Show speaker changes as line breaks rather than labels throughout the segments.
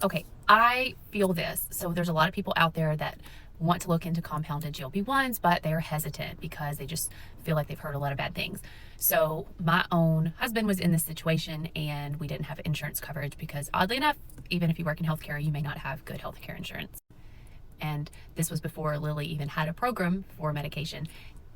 Okay, I feel this. So there's a lot of people out there that want to look into compounded GLP1s, but they're hesitant because they just feel like they've heard a lot of bad things. So my own husband was in this situation and we didn't have insurance coverage because oddly enough, even if you work in healthcare, you may not have good healthcare insurance. And this was before Lily even had a program for medication.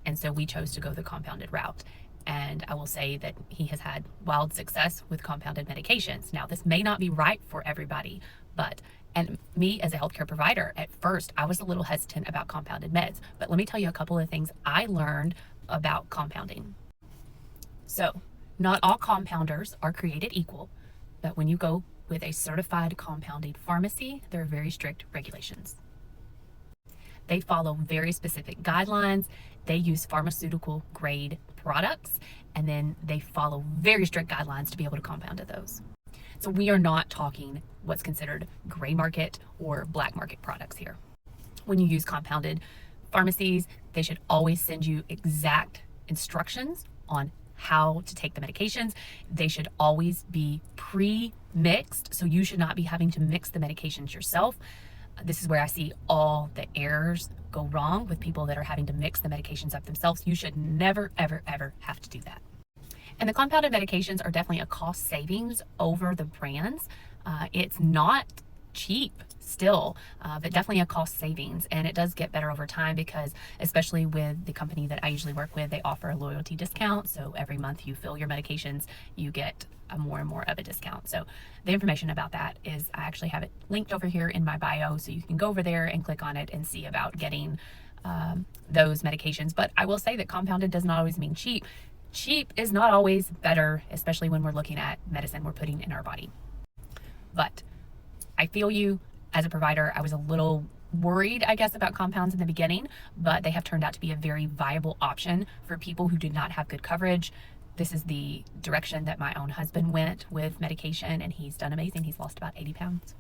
And so we chose to go the compounded route. And I will say that he has had wild success with compounded medications. Now, this may not be right for everybody, but, and me as a healthcare provider, at first, I was a little hesitant about compounded meds. But let me tell you a couple of things I learned about compounding. So, not all compounders are created equal, but when you go with a certified compounding pharmacy, there are very strict regulations. They follow very specific guidelines. They use pharmaceutical grade products, and then they follow very strict guidelines to be able to compound those. So we are not talking what's considered gray market or black market products here. When you use compounded pharmacies, they should always send you exact instructions on how to take the medications. They should always be pre-mixed, so you should not be having to mix the medications yourself. This is where I see all the errors go wrong with people that are having to mix the medications up themselves. You should never, ever, ever have to do that. And the compounded medications are definitely a cost savings over the brands. It's not cheap still, but definitely a cost savings. And it does get better over time because, especially with the company that I usually work with, they offer a loyalty discount. So every month you fill your medications, you get a more and more of a discount. So the information about that is I actually have it linked over here in my bio. So you can go over there and click on it and see about getting those medications. But I will say that compounded does not always mean cheap. Cheap is not always better, especially when we're looking at medicine we're putting in our body. But I feel you. As a provider, I was a little worried, I guess, about compounds in the beginning, but they have turned out to be a very viable option for people who do not have good coverage. This is the direction that my own husband went with medication, and he's done amazing. He's lost about 80 pounds.